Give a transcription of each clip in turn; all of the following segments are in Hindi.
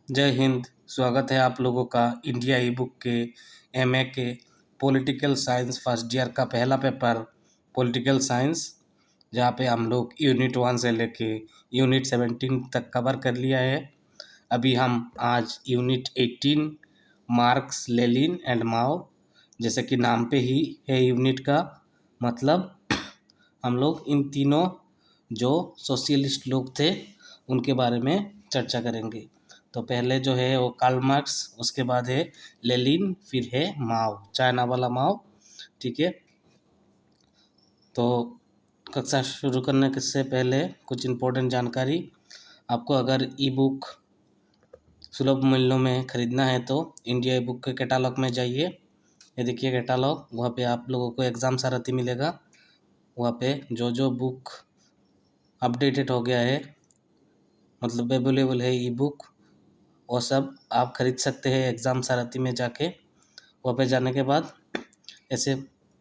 जय हिंद। स्वागत है आप लोगों का इंडिया ई बुक के एमए के पॉलिटिकल साइंस फर्स्ट ईयर का पहला पेपर पॉलिटिकल साइंस, जहाँ पे हम लोग यूनिट 1 से लेके यूनिट 17 तक कवर कर लिया है। अभी हम आज यूनिट 18 मार्क्स, लेनिन एंड माओ, जैसे कि नाम पे ही है यूनिट का मतलब, हम लोग इन तीनों जो सोशलिस्ट लोग थे उनके बारे में चर्चा करेंगे। तो पहले जो है वो कार्ल मार्क्स, उसके बाद है लेनिन, फिर है माओ, चाइना वाला माओ। ठीक है। तो कक्षा शुरू करने से पहले कुछ इम्पोर्टेंट जानकारी। आपको अगर ई बुक सुलभ मूल्यों में ख़रीदना है तो इंडिया ई बुक के कैटालॉग में जाइए। ये देखिए कैटालॉग, वहाँ पे आप लोगों को एग्ज़ाम सारथी मिलेगा। वहाँ पे जो जो बुक अपडेटेड हो गया है, मतलब अवेलेबल है ई बुक, वो सब आप खरीद सकते हैं एग्ज़ाम सारथी में जाके। वहाँ पे जाने के बाद ऐसे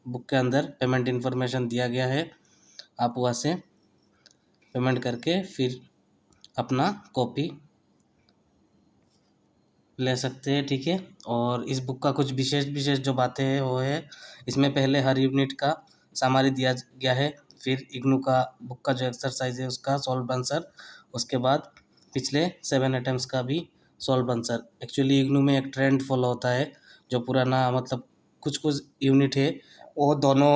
बुक के अंदर पेमेंट इन्फॉर्मेशन दिया गया है, आप वहाँ से पेमेंट करके फिर अपना कॉपी ले सकते हैं। ठीक है। और इस बुक का कुछ विशेष विशेष जो बातें हैं वो है, इसमें पहले हर यूनिट का सामरी दिया गया है, फिर इग्नू का बुक का जो एक्सरसाइज है उसका सॉल्व आंसर, उसके बाद पिछले 7 अटेम्प्ट्स का भी सॉल्व आंसर। एक्चुअली इग्नू में एक ट्रेंड फॉलो होता है, जो पुराना मतलब कुछ कुछ यूनिट है वो दोनों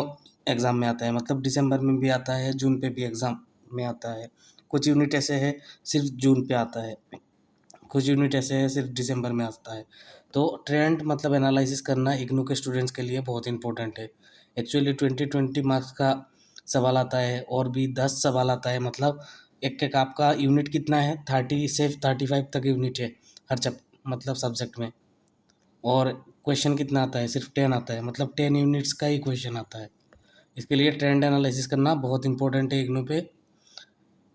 एग्ज़ाम में आता है, मतलब दिसंबर में भी आता है, जून पे भी एग्ज़ाम में आता है। कुछ यूनिट ऐसे है सिर्फ जून पे आता है, कुछ यूनिट ऐसे है सिर्फ दिसंबर में आता है। तो ट्रेंड मतलब एनालिसिस करना इग्नू के स्टूडेंट्स के लिए बहुत इंपॉर्टेंट है। एक्चुअली 20 मार्क्स का सवाल आता है और भी 10 सवाल आता है, मतलब एक एक आपका यूनिट कितना है, 30 से 35 तक यूनिट है हर मतलब सब्जेक्ट में। और क्वेश्चन कितना आता है, सिर्फ 10 आता है, मतलब 10 यूनिट्स का ही क्वेश्चन आता है। इसके लिए ट्रेंड एनालिसिस करना बहुत इंपॉर्टेंट है इग्नू पे,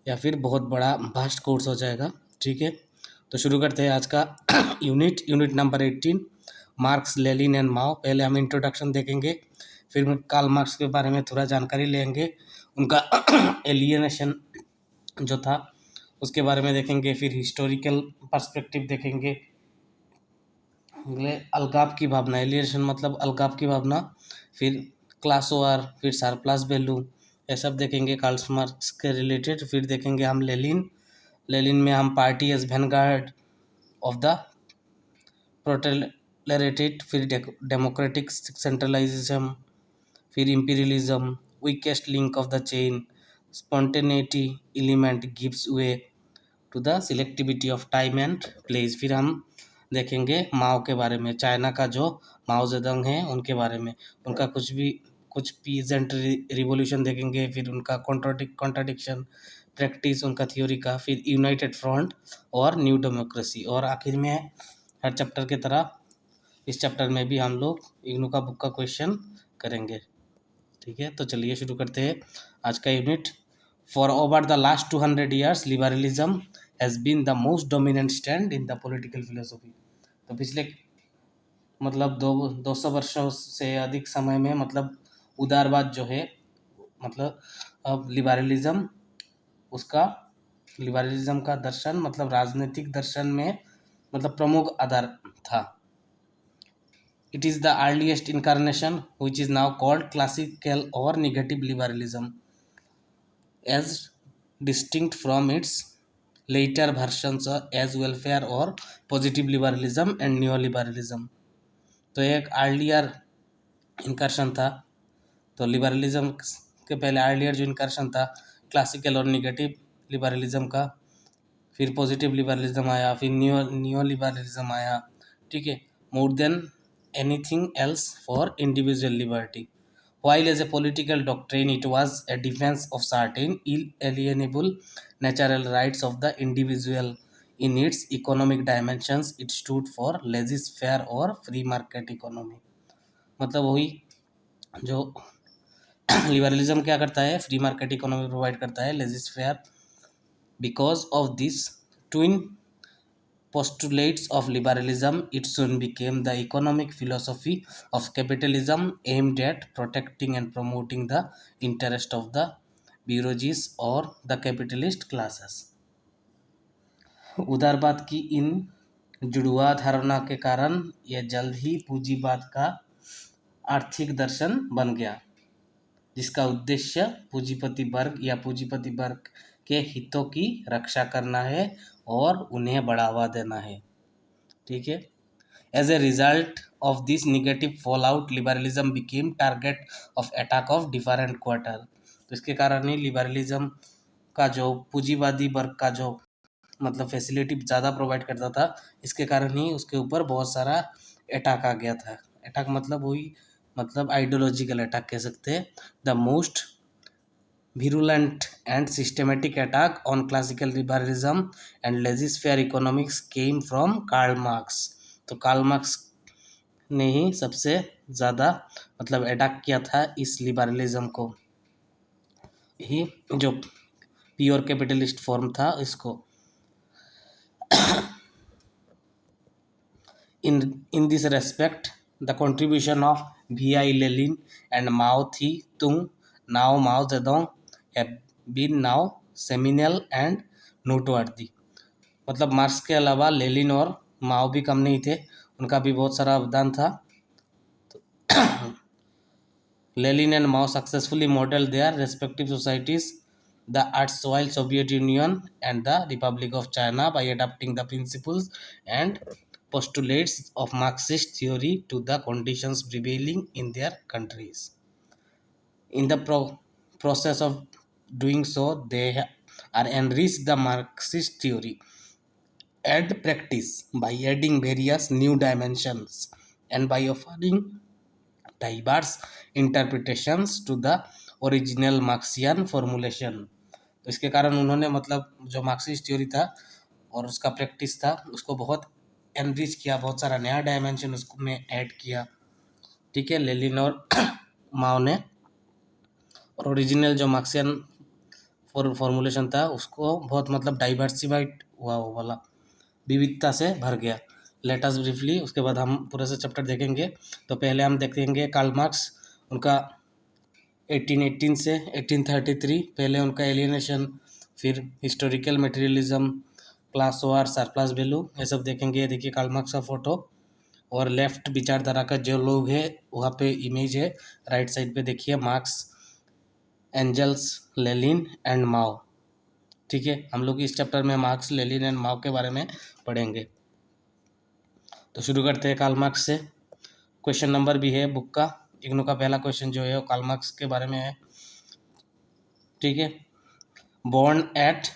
या फिर बहुत बड़ा वास्ट कोर्स हो जाएगा। ठीक है। तो शुरू करते हैं आज का unit number 18 Marx, Lenin and Mao. पहले हम इंट्रोडक्शन देखेंगे, फिर कार्ल मार्क्स के बारे में थोड़ा जानकारी लेंगे, उनका एलियनेशन जो था उसके बारे में देखेंगे, फिर हिस्टोरिकल पर्सपेक्टिव देखेंगे, अलगाव की भावना, एलियनेशन मतलब अलगाव की भावना, फिर क्लास वार, फिर सरप्लस वैल्यू, ये सब देखेंगे कार्ल मार्क्स के रिलेटेड। फिर देखेंगे हम लेनिन में हम party as vanguard of the proletariat, फिर डेमोक्रेटिक सेंट्रलाइजेशन, फिर imperialism, weakest link of the chain, spontaneity element gives way to the selectivity of time and place। फिर हम देखेंगे माओ के बारे में, चाइना का जो माओ जेडंग है उनके बारे में, उनका कुछ पीजेंट रिवॉल्यूशन देखेंगे, फिर उनका कॉन्ट्राडिक्शन प्रैक्टिस उनका थ्योरी का, फिर यूनाइटेड फ्रंट और न्यू डेमोक्रेसी, और आखिर में हर चैप्टर की तरह इस चैप्टर में भी हम लोग इग्नू का बुक का क्वेश्चन करेंगे। ठीक है। तो चलिए शुरू करते हैं आज का unit. For over the last 200 years liberalism has been the most dominant stand in the political philosophy. तो पिछले मतलब 200 वर्षों से अधिक समय में मतलब उदारवाद जो है, मतलब अब उसका लिबरलिज्म का दर्शन मतलब राजनीतिक दर्शन में मतलब प्रमुख आधार था। It is the earliest incarnation, which is now called classical or negative liberalism, as distinct from its later versions as welfare or positive liberalism and neoliberalism। तो एक अर्लियर इनकर्शन था। तो लिबरलिज्म के पहले अर्लियर जो इनकर्शन था क्लासिकल और निगेटिव लिबरलिज्म का, फिर पॉजिटिव लिबरलिज्म आया, फिर न्यू लिबरलिज्म आया। ठीक है। More than anything else for individual liberty, while as a political doctrine it was a defense of certain inalienable natural rights of the individual। In its economic dimensions it stood for laissez-faire or free market economy। मतलब वही जो लिबरलिज्म क्या करता है, फ्री मार्केट इकोनॉमी प्रोवाइड करता है, laissez faire. Because of this twin postulates of liberalism, it soon became the economic philosophy of capitalism, aimed at protecting and promoting the interest of the bourgeoisie or the capitalist classes। उदारवाद की इन जुड़वा धारणा के कारण यह जल्द ही पूंजीवाद का आर्थिक दर्शन बन गया, जिसका उद्देश्य पूंजीपति वर्ग या पूंजीपति वर्ग के हितों की रक्षा करना है और उन्हें बढ़ावा देना है। ठीक है। As a result of this negative fallout, liberalism became target of attack of different quarter। तो इसके कारण ही लिबरलिज्म का जो पूंजीवादी वर्ग का जो मतलब फैसिलिटी ज़्यादा प्रोवाइड करता था, इसके कारण ही उसके ऊपर बहुत सारा अटैक आ गया था। अटैक मतलब वही मतलब आइडियोलॉजिकल अटैक कह सकते हैं। The most virulent and systematic attack on classical liberalism and laissez-faire economics came from Karl Marx। तो कार्ल मार्क्स ने ही सबसे ज़्यादा मतलब अटैक किया था इस लिबरलिज्म को, ही जो प्योर कैपिटलिस्ट फॉर्म था इसको। In this respect, the contribution of V.I. Lenin and Mao Zedong, now Mao Zedong, have been now seminal and noteworthy। मतलब मार्क्स के अलावा लेनिन और माओ भी कम नहीं थे, उनका भी बहुत सारा अवदान था। Lenin and Mao successfully modeled their respective societies, the erstwhile Soviet Union and the Republic of China, by adapting the principles and postulates of Marxist theory to the conditions prevailing in their countries। In the process of doing so, they are enriched the Marxist theory and practice by adding various new dimensions and by offering diverse interpretations to the original Marxian formulation। तो इसके कारण उन्होंने मतलब जो मार्क्सिस्ट थ्योरी था और उसका प्रैक्टिस था उसको बहुत एनरिच किया, बहुत सारा नया डायमेंशन उसको में ऐड किया। ठीक है, लेनिन और माओ ने, और ओरिजिनल जो मार्क्सियन फॉर्मुलेशन था उसको बहुत मतलब डाइवर्सिफाइड हुआ, वो वाला विविधता से भर गया। लेट अस ब्रीफली, उसके बाद हम पूरे से चैप्टर देखेंगे। तो पहले हम देखेंगे कार्ल मार्क्स, उनका 1818 से 1833, पहले उनका एलियनेशन, फिर हिस्टोरिकल मटेरियलिज्म, क्लास वार, सरप्लस वैल्यू, ये सब देखेंगे। ये देखिए कार्ल मार्क्स का फोटो, और लेफ्ट विचारधारा का जो लोग है वहाँ पे इमेज है, राइट साइड पे देखिए मार्क्स, एंजल्स, लेनिन एंड माओ। ठीक है, हम लोग इस चैप्टर में मार्क्स, लेनिन एंड माओ के बारे में पढ़ेंगे। तो शुरू करते हैं कार्ल मार्क्स से। क्वेश्चन नंबर भी है बुक का, इग्नू का पहला क्वेश्चन जो है वो कार्ल मार्क्स के बारे में है। ठीक है, born at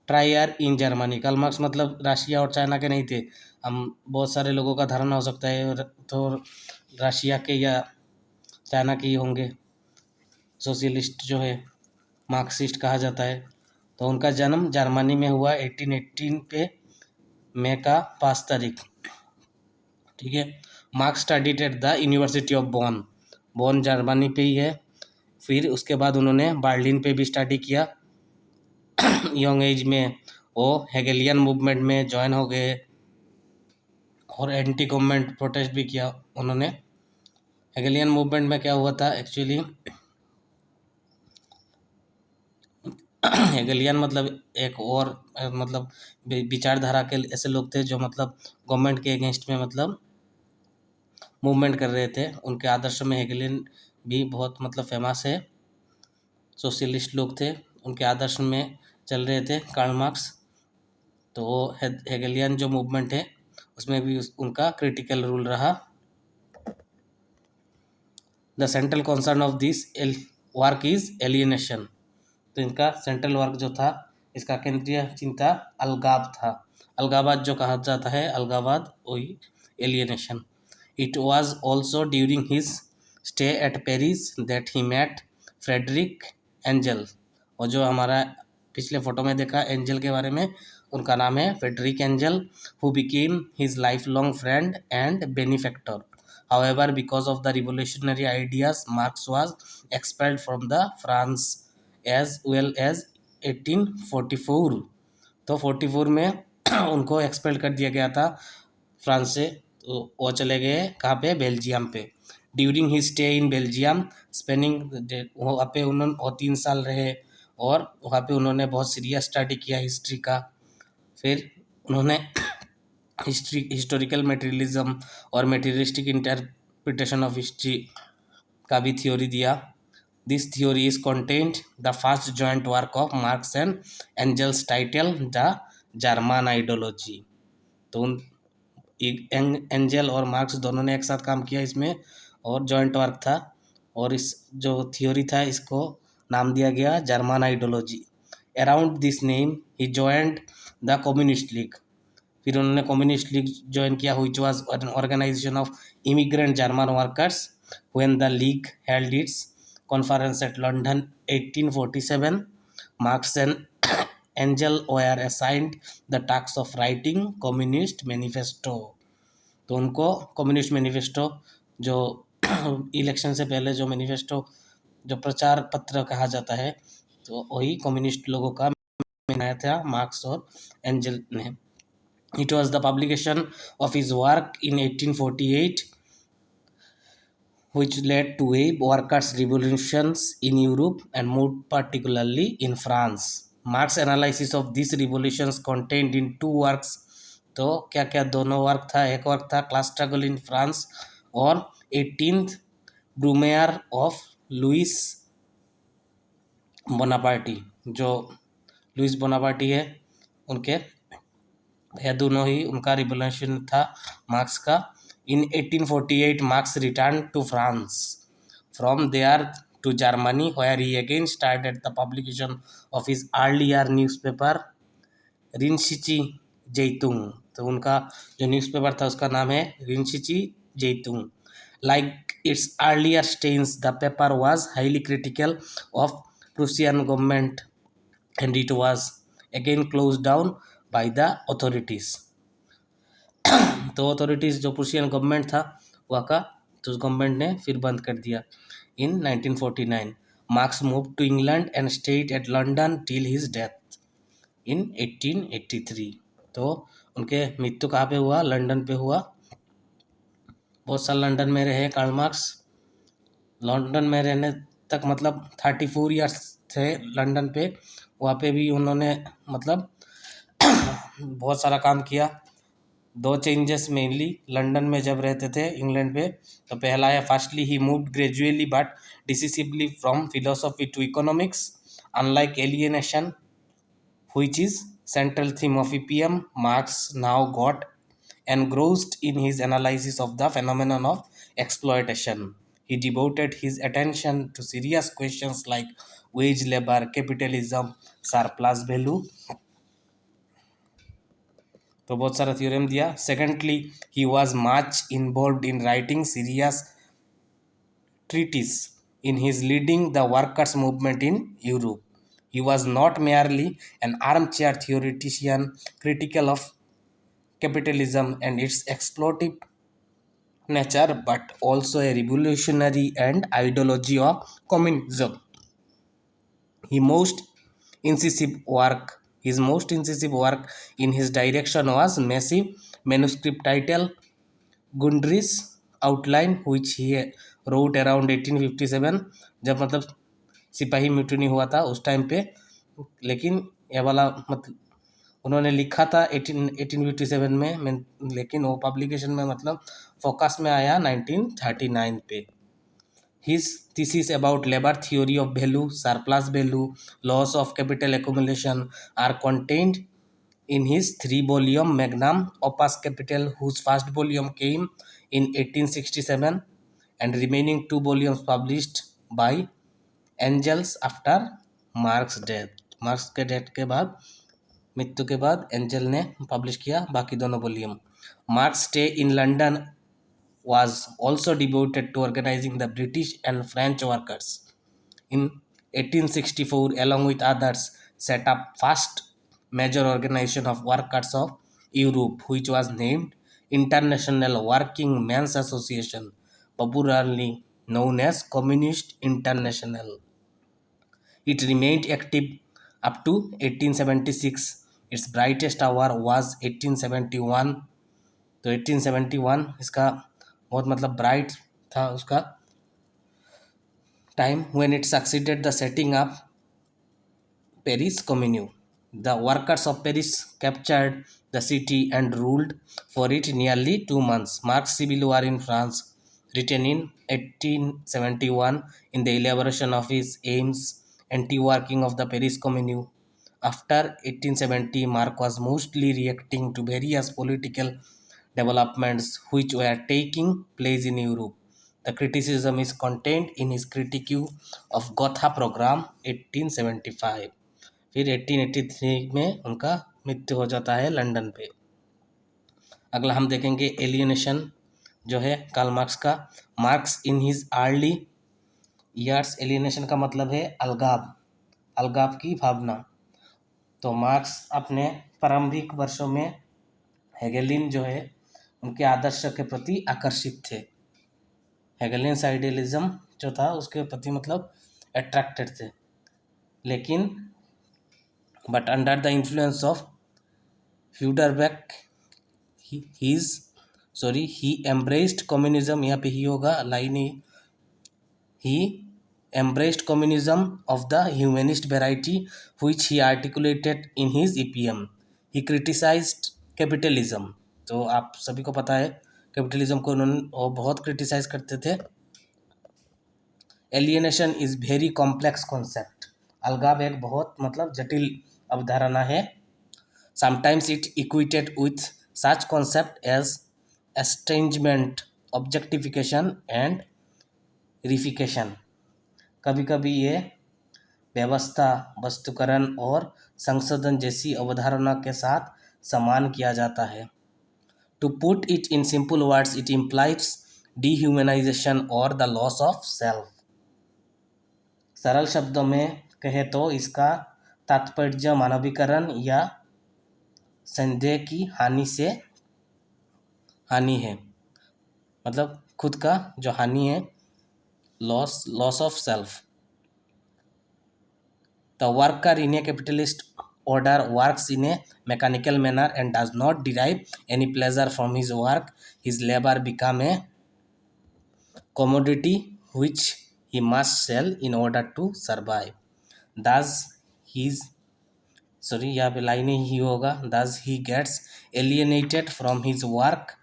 Trier in Germany. Karl Marx मतलब रशिया और चाइना के नहीं थे। हम बहुत सारे लोगों का धारणा हो सकता है तो रशिया के या चाइना के ही होंगे, सोशलिस्ट जो है मार्क्सिस्ट कहा जाता है। तो उनका जन्म जर्मनी में हुआ 1818 पे मई का 5 तारीख। ठीक है, Marx studied at the University of Bonn, Bonn Germany पे ही है। फिर उसके बाद उन्होंने बर्लिन पे भी स्टडी किया। यंग एज में वो हेगेलियन मूवमेंट में ज्वाइन हो गए और एंटी गवर्नमेंट प्रोटेस्ट भी किया उन्होंने। हेगेलियन मूवमेंट में क्या हुआ था एक्चुअली, हेगेलियन मतलब एक और मतलब विचारधारा के ऐसे लोग थे जो मतलब गवर्नमेंट के अगेंस्ट में मतलब मूवमेंट कर रहे थे। उनके आदर्श में हेगेलियन भी बहुत मतलब फेमस है, सोशलिस्ट लोग थे, उनके आदर्श में चल रहे थे कार्ल मार्क्स। तो वो हेगेलियन जो मूवमेंट है उसमें भी उनका क्रिटिकल रोल रहा। The central concern of this work is alienation. तो इनका सेंट्रल वर्क जो था, इसका केंद्रीय चिंता अलगाव था। अलगावाद जो कहा जाता है, अलगावाद वही alienation. It was also during his stay at Paris that he met Friedrich Engel. और जो हमारा पिछले फोटो में देखा एंजल के बारे में, उनका नाम है Friedrich Engel, who became his lifelong friend and benefactor. However, because of the revolutionary ideas, Marx was expelled from the France as well as 1844। तो 44 में उनको एक्सपेल कर दिया गया था फ्रांस से। तो वो चले गए कहाँ पे, बेल्जियम पे। During he stay in Belgium spanning, वहाँ पे उन्होंने 3 साल रहे और वहाँ पे उन्होंने बहुत सीरियस स्टडी किया हिस्ट्री का। फिर उन्होंने हिस्टोरिकल मटेरियलिज्म और मटेरियलिस्टिक इंटरप्रिटेशन ऑफ हिस्ट्री का भी थ्योरी दिया। This theory is content the first joint work of Marx and Engels title the German ideology. तो उन एंजल और मार्क्स दोनों ने एक साथ काम किया इसमें, और जॉइंट वर्क था, और इस जो थ्योरी था इसको नाम दिया गया German ideology. Around this name he joint the Communist League. फिर उन्होंने कम्युनिस्ट लीग ज्वाइन किया, which was an organisation of immigrant German workers. When the league held its conference at London 1847, Marx and Engel were assigned the task of writing Communist Manifesto. तो उनको कम्युनिस्ट मैनिफेस्टो, जो इलेक्शन से पहले जो मैनिफेस्टो, जो प्रचार पत्र कहा जाता है, तो वही कम्युनिस्ट लोगों का बनाया था मार्क्स और एंजल ने। It was the publication of his work in 1848 which led to a workers' revolutions in Europe and more particularly in France. Marx's analysis of these revolutions contained in two works. तो क्या क्या दोनों वर्क था? एक वर्क था क्लास स्ट्रगल इन फ्रांस, और 18th ब्रूमेयर ऑफ लुइस बोनापार्टी। जो लुइस बोनापार्टी है उनके, यह दोनों ही उनका रिवोल्यूशन था मार्क्स का। In 1848 Marx return to France from there to Germany where he again started the publication of his earlier newspaper Rheinische Zeitung. तो उनका जो न्यूज़पेपर था उसका नाम है Rheinische Zeitung. Like its earlier stance the paper was highly critical of Prussian government and it was again closed down by the authorities। तो अथॉरिटीज़ जो प्रूसियन गवर्नमेंट था वहाँ का, तो उस गवर्नमेंट ने फिर बंद कर दिया। In 1949 Marx move to England and stayed at London till his death in 1883। तो उनके मृत्यु कहाँ पे हुआ? लंदन पे हुआ। बहुत साल लंदन में रहे कार्ल मार्क्स। लंदन में रहने तक मतलब 34 ईयर्स थे लंदन पे। वहाँ पे भी उन्होंने मतलब बहुत सारा काम किया। दो चेंजेस मेनली लंदन में जब रहते थे इंग्लैंड पे, तो पहला है firstly he moved gradually but decisively from philosophy to economics. Unlike alienation which is central theme of EPM, Marx now got engrossed in his analysis of the phenomenon of exploitation. He devoted his attention to serious questions like wage labor, capitalism, surplus value। तो बहुत सारा थ्योरम दिया। Secondly he was much involve in writing serious treatise in his leading the workers' movement in Europe. He was not merely an armchair theoretician critical of capitalism and its exploitative nature, but also a revolutionary and ideology of communism. He most incisive work His most incisive work in his direction was massive manuscript titled Grundrisse outline which he wrote around 1857, जब मतलब सिपाही म्यूटनी हुआ था उस टाइम पे। लेकिन ये वाला मतलब उन्होंने लिखा था 1857 में, लेकिन वो पब्लिकेशन में मतलब फोकस में आया 1939 पे। His thesis about labor theory of value, surplus value, laws of capital accumulation are contained in his three-volume magnum opus Capital, whose first volume came in 1867 and remaining two volumes published by Engels after Marx's death। Marks के डेथ के बाद, मृत्यु के बाद एंजल ने पब्लिश किया बाकी दोनों volume. Marks stay in London was also devoted to organizing the British and French workers. In 1864, along with others, set up first major organization of workers of Europe, which was named International Working Men's Association, popularly known as Communist International. It remained active up to 1876. Its brightest hour was 1871। तो 1871 इसका बहुत मतलब ब्राइट था उसका time, when it succeeded the setting up Paris commune. The workers of Paris captured the city and ruled for it nearly 2 months. Marx civil war in France, written in 1871 in the elaboration of his aims, anti-working of the Paris Commune. After 1870, Marx was mostly reacting to various political developments which were taking place in Europe. The criticism is contained in his critique of Gotha program 1875. फिर 1883 में उनका मृत्यु हो जाता है लंदन पे। अगला हम देखेंगे एलियनेशन जो है कार्ल मार्क्स का। Marks in his early years, alienation का मतलब है अलगाव, अलगाव की भावना। तो मार्क्स अपने प्रारंभिक वर्षों में हेगेलिन जो है उनके आदर्श के प्रति आकर्षित थे। हेगेलियन आइडियलिज्म जो था उसके प्रति मतलब अट्रैक्टेड थे, लेकिन but under the influence of Feuerbach he embraced communism. यहाँ पे ही होगा, line he embraced communism of the humanist variety which he articulated in his EPM. He criticized capitalism। तो आप सभी को पता है कैपिटलिज्म को उन्होंने वो बहुत क्रिटिसाइज करते थे। Alienation is very complex concept, अलगाव एक बहुत मतलब जटिल अवधारणा है। Sometimes it equated with such concept as estrangement, objectification and reification. कभी कभी ये व्यवस्था, वस्तुकरण और संशोधन जैसी अवधारणा के साथ समान किया जाता है। To put it in simple words, it implies dehumanisation और द लॉस ऑफ सेल्फ। सरल शब्दों में कहे तो इसका तात्पर्य मानवीकरण या संदेह की हानि है, मतलब खुद का जो हानि है, loss of self. The worker in a capitalist order works in a mechanical manner and does not derive any pleasure from his work. His labor become a commodity which he must sell in order to survive. Thus his यहाँ पे लाइन ही होगा, thus he gets alienated from his work.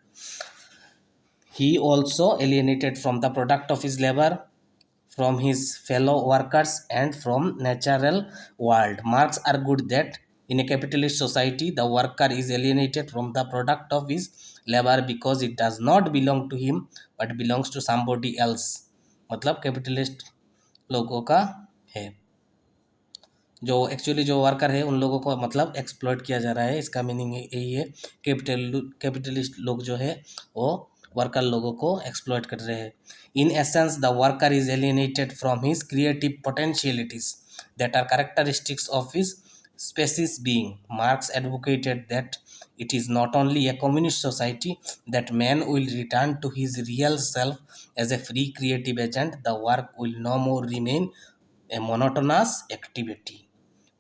He also alienated from the product of his labor, from his fellow workers and from natural world. Marx argued that in a capitalist society the worker is alienated from the product of his labor because it does not belong to him but belongs to somebody else। मतलब कैपिटलिस्ट लोगों का है, जो एक्चुअली जो वर्कर है उन लोगों को मतलब एक्सप्लॉइट किया जा रहा है। इसका मीनिंग यही है, कैपिटलिस्ट लोग जो है वो वर्कर लोगों को एक्सप्लॉइट कर रहे हैं। In essence the worker is alienated from his creative potentialities that are characteristics of his species being। Marx advocated that it is not only a communist society that man will return to his real self as a free creative agent, the work will no more remain a monotonous activity।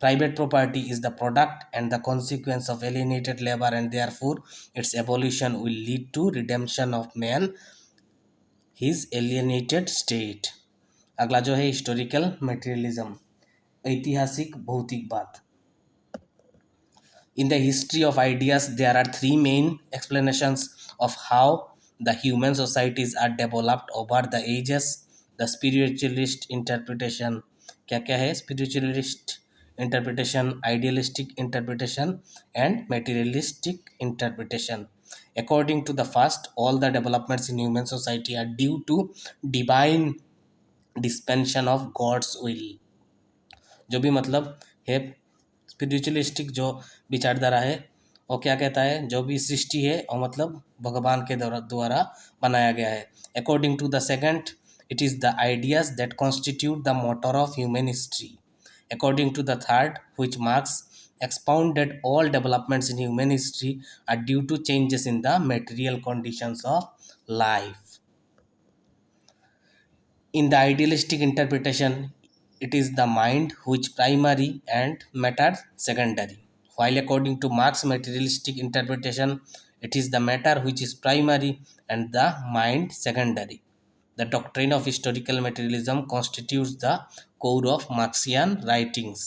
Private property is the product and the consequence of alienated labor and therefore its abolition will lead to redemption of man his alienated state। अगला जो है हिस्टोरिकल मटेरियलिज्म, ऐतिहासिक भौतिकवाद। In the history of ideas, there are three main explanations of how the human societies are developed over the ages। The spiritualist interpretation, क्या क्या है? Spiritualist interpretation, idealistic interpretation and materialistic interpretation। According to the first, all the developments in human society are due to divine dispensation of God's will। जो भी मतलब है स्पिरिचुअलिस्टिक जो विचारधारा है वो क्या कहता है, जो भी सृष्टि है और मतलब भगवान के द्वारा बनाया गया है। According to the second, it is the ideas that constitute the motor of human history. According to the third, which Marx expounded all developments in human history are due to changes in the material conditions of life। In the idealistic interpretation, it is the mind which primary and matter secondary, while according to Marx's materialistic interpretation, it is the matter which is primary and the mind secondary। The doctrine of historical materialism constitutes the core of Marxian writings।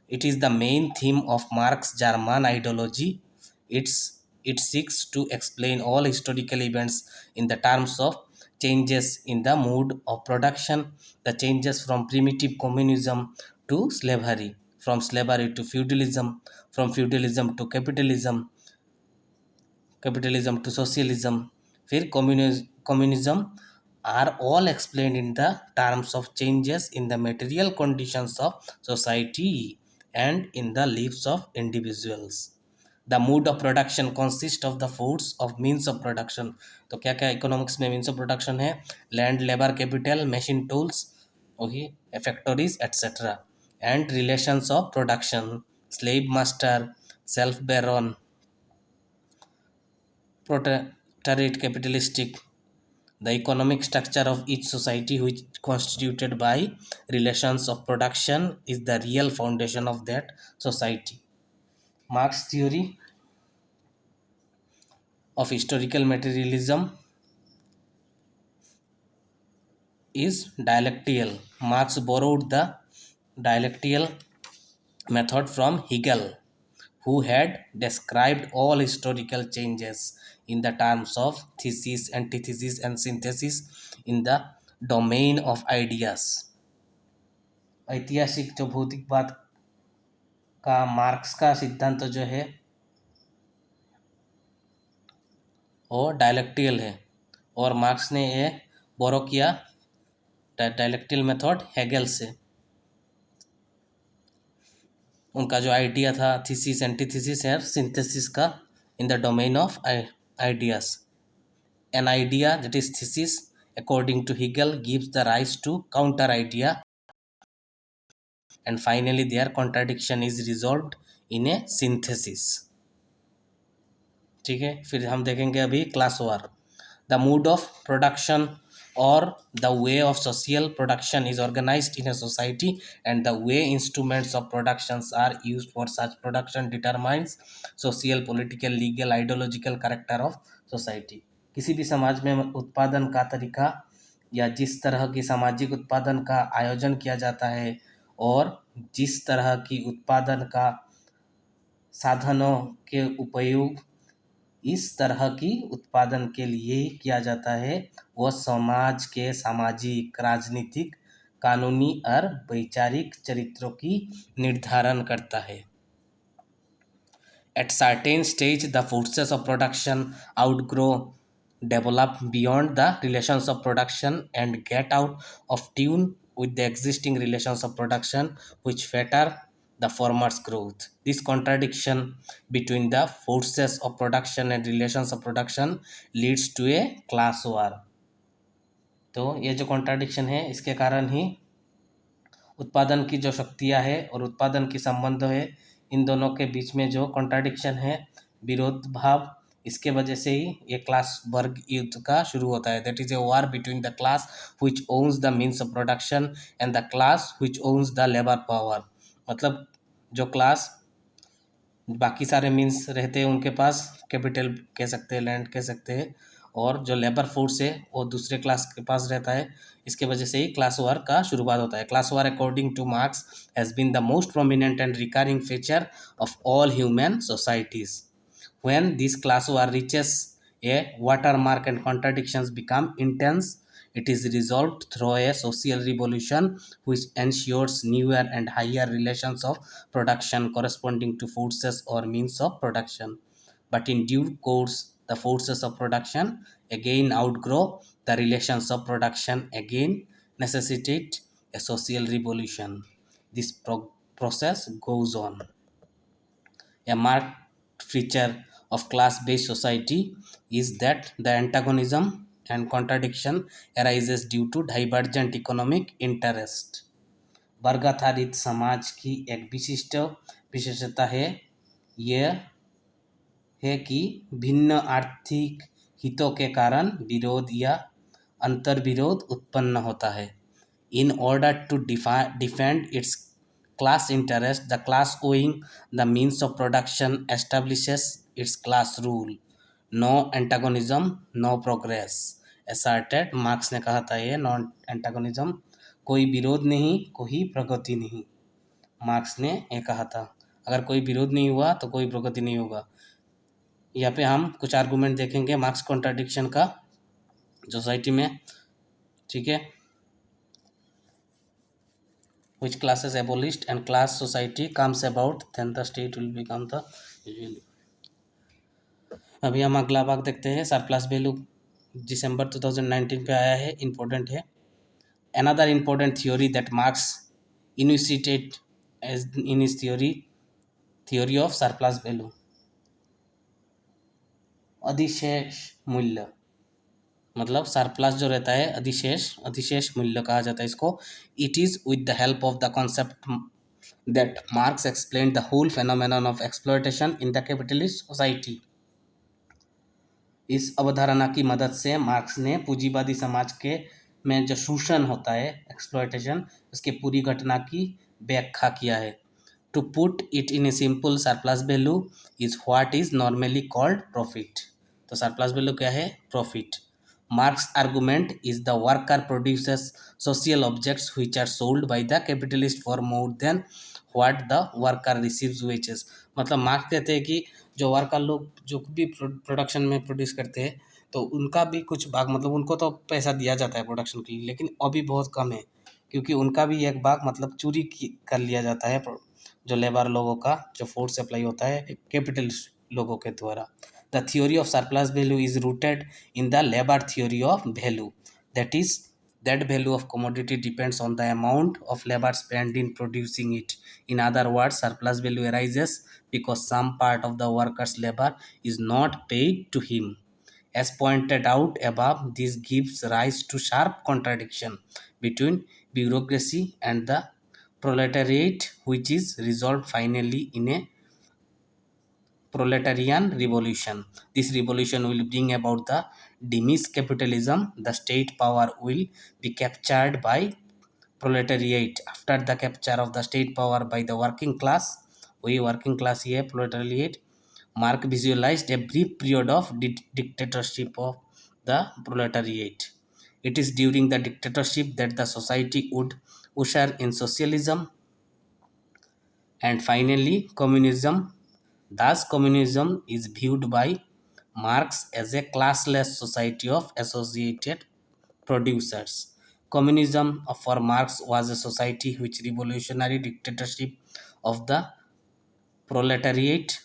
It is the main theme of Marx's German ideology. It seeks to explain all historical events in the terms of changes in the mode of production, the changes from primitive communism to slavery, from slavery to feudalism, from feudalism to capitalism, capitalism to socialism, फिर communism are all explained in the terms of changes in the material conditions of society and in the lives of individuals. The mode of production consists of the force of means of production. तो क्या क्या इकोनॉमिक्स में मीन्स ऑफ प्रोडक्शन है? Land, labour, capital, machine tools, okay, factories etcetera, and relations of production, slave master, serf baron, proletariat, capitalistic, the economic structure of each society which constituted by relations of production is the real foundation of that society. Marx theory of historical materialism is dialectical. Marx borrowed the dialectical method from Hegel, who had described all historical changes in the terms of thesis, antithesis, and synthesis in the domain of ideas. ऐतिहासिक जो भौतिकवाद का मार्क्स का सिद्धांत जो है वो डायलेक्टिकल है, और मार्क्स ने ये बोरो किया डायलेक्टिकल मेथड हेगल से. उनका जो आइडिया था थीसिस, एंटीथीसिस और सिंथेसिस का in the domain of ideas. An idea, that is thesis, according to Hegel, gives the rise to counter idea, and finally their contradiction is resolved in a synthesis. ठीक है, फिर हम देखेंगे अभी class war. The mood off production or the way of social production is organized in a society, and the way instruments of productions are used for such production determines social, political, legal, ideological character of society. किसी भी समाज में उत्पादन का तरीका या जिस तरह की सामाजिक उत्पादन का आयोजन किया जाता है और जिस तरह की उत्पादन का साधनों के उपयोग इस तरह की उत्पादन के लिए किया जाता है, वह समाज के सामाजिक, राजनीतिक, कानूनी और वैचारिक चरित्रों की निर्धारण करता है. At certain stage, the forces of production outgrow, develop beyond the relations of production, and get out of tune with the existing relations of production, which fetter the former's growth. This contradiction between the forces of production and relations of production leads to a class war. तो ये जो कॉन्ट्राडिक्शन है इसके कारण ही उत्पादन की जो शक्तियाँ है और उत्पादन की संबंध है, इन दोनों के बीच में जो कॉन्ट्राडिक्शन है, विरोध भाव, इसके वजह से ही ये क्लास वर्ग युद्ध का शुरू होता है. That is a war between the class which owns the means of production and the class which owns the labour power. मतलब जो क्लास बाकी सारे मीन्स रहते हैं उनके पास, कैपिटल कह सकते हैं, लैंड कह सकते हैं, और जो लेबर फोर्स है वो दूसरे क्लास के पास रहता है. इसके वजह से ही क्लास वार का शुरुआत होता है. Class war according to Marx has been the most prominent and recurring feature of all human societies. When this class war reaches a watermark and contradictions become intense, it is resolved through a social revolution which ensures newer and higher relations of production corresponding to forces or means of production. But in due course, the forces of production again outgrow the relations of production, again necessitate a social revolution. This process goes on. A marked feature of class-based society is that the antagonism and contradiction arises due to divergent economic interest. वर्गाधारित समाज की एक विशिष्ट विशेषता है यह है कि भिन्न आर्थिक हितों के कारण विरोध या अंतर्विरोध उत्पन्न होता है. In order to defend its class interest, the class owing the means of production establishes its class rule. No antagonism, no progress. Asserted, marks ने कहा था ये, नॉन एंटागोनिज्म, कोई विरोध नहीं, कोई प्रगति नहीं. मार्क्स ने ये कहा था। अगर कोई विरोध नहीं हुआ तो कोई प्रगति नहीं होगा। यहाँ पे हम कुछ आर्गुमेंट देखेंगे मार्क्स कॉन्ट्राडिक्शन का सोसाइटी में, ठीक है। Which classes abolished and class society comes about, then the state will become the usually. अभी हम अगला भाग देखते हैं। सरप्लस वैल्यू दिसंबर 2019 पे आया है, इम्पोर्टेंट है। Another important theory that Marx initiated as in his theory of surplus value, अधिशेष मूल्य, मतलब सरप्लस जो रहता है अधिशेष मूल्य कहा जाता है इसको। It is with the help of the concept that Marx explain the whole phenomenon of exploitation in the capitalist society. इस अवधारणा की मदद से मार्क्स ने पूंजीवादी समाज के में जो शोषण होता है एक्सप्लॉयटेशन, उसके पूरी घटना की व्याख्या किया है। To put it in a simple, surplus value is what is normally called profit. तो सरप्लस वैल्यू क्या है? Profit. Marx argument is the worker produces social objects which are sold by the capitalist for more than what the worker receives wages. मतलब मार्क्स कहते हैं कि जो वर्कर लोग जो भी प्रोडक्शन में प्रोड्यूस करते हैं तो उनका भी कुछ भाग, मतलब उनको तो पैसा दिया जाता है प्रोडक्शन के लिए, लेकिन अभी बहुत कम है क्योंकि उनका भी एक भाग मतलब चोरी कर लिया जाता है जो लेबर लोगों का जो फोर्स सप्लाई होता है कैपिटलिस्ट लोगों के द्वारा। The theory of surplus value is rooted in the labour theory of value, that is that value of commodity depends on the amount of labor spent in producing it. In other words, surplus value arises because some part of the worker's labor is not paid to him. As pointed out above, this gives rise to sharp contradiction between bureaucracy and the proletariat, which is resolved finally in a proletarian revolution. This revolution will bring about the diminished capitalism. The state power will be captured by proletariat. After the capture of the state power by the working class, we working class here, proletariat, Mark visualized a brief period of dictatorship of the proletariat. It is during the dictatorship that the society would usher in socialism and finally communism. Thus, communism is viewed by Marx as a classless society of associated producers. Communism for Marx was a society which revolutionary dictatorship of the proletariat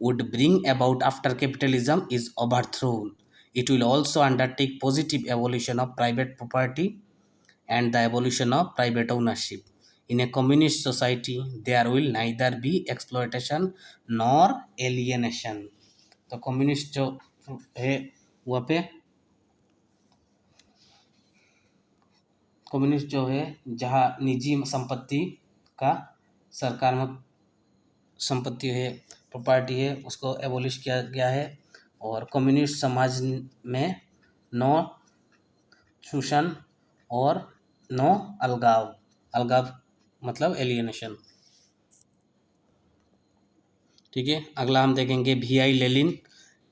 would bring about after capitalism is overthrown. It will also undertake positive evolution of private property and the evolution of private ownership. In a communist society, there will neither be exploitation nor alienation. तो कम्युनिस्ट जो है वहाँ पे कम्युनिस्ट जो है जहाँ निजी संपत्ति का सरकार में संपत्ति है, प्रॉपर्टी है, उसको एबोलिश किया गया है। और कम्युनिस्ट समाज में नो शोषण और नो अलगाव, अलगाव मतलब एलियनेशन, ठीक है। अगला हम देखेंगे वी आई लेनिन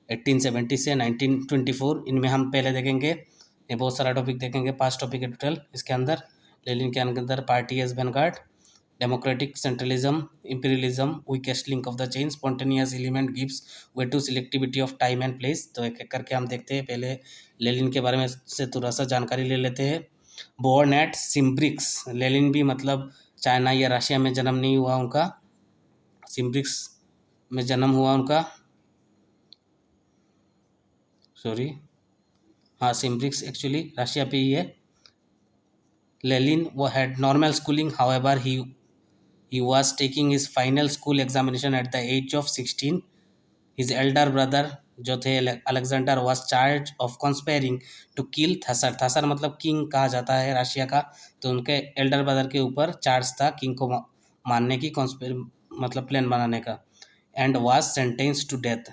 1870 से 1924। इनमें हम पहले देखेंगे, ये बहुत सारा टॉपिक देखेंगे, 5 टॉपिक है टोटल इसके अंदर। लेनिन के अंदर party as vanguard, democratic centralism, imperialism, weakest link of the chain, spontaneous element gives way to selectivity of time and place. तो एक एक करके हम देखते हैं। पहले लेनिन के बारे में से थोड़ा सा जानकारी ले लेते हैं। बोर्न एट सिम्ब्रिक्स, लेनिन भी मतलब चाइना या रशिया में जन्म नहीं हुआ उनका, सिम्ब्रिक्स में जन्म हुआ उनका, सॉरी हाँ सिम्ब्रिक्स एक्चुअली रशिया पे ही है। लेनिन वो had normal schooling, however he was taking his final school examination at the age of 16. His elder brother जो थे Alexander was charged of conspiring to kill थसर। थसर मतलब किंग कहा जाता है रशिया का। तो उनके एल्डर ब्रदर के ऊपर चार्ज था किंग को मारने की, मतलब प्लान बनाने का। And was sentenced to death,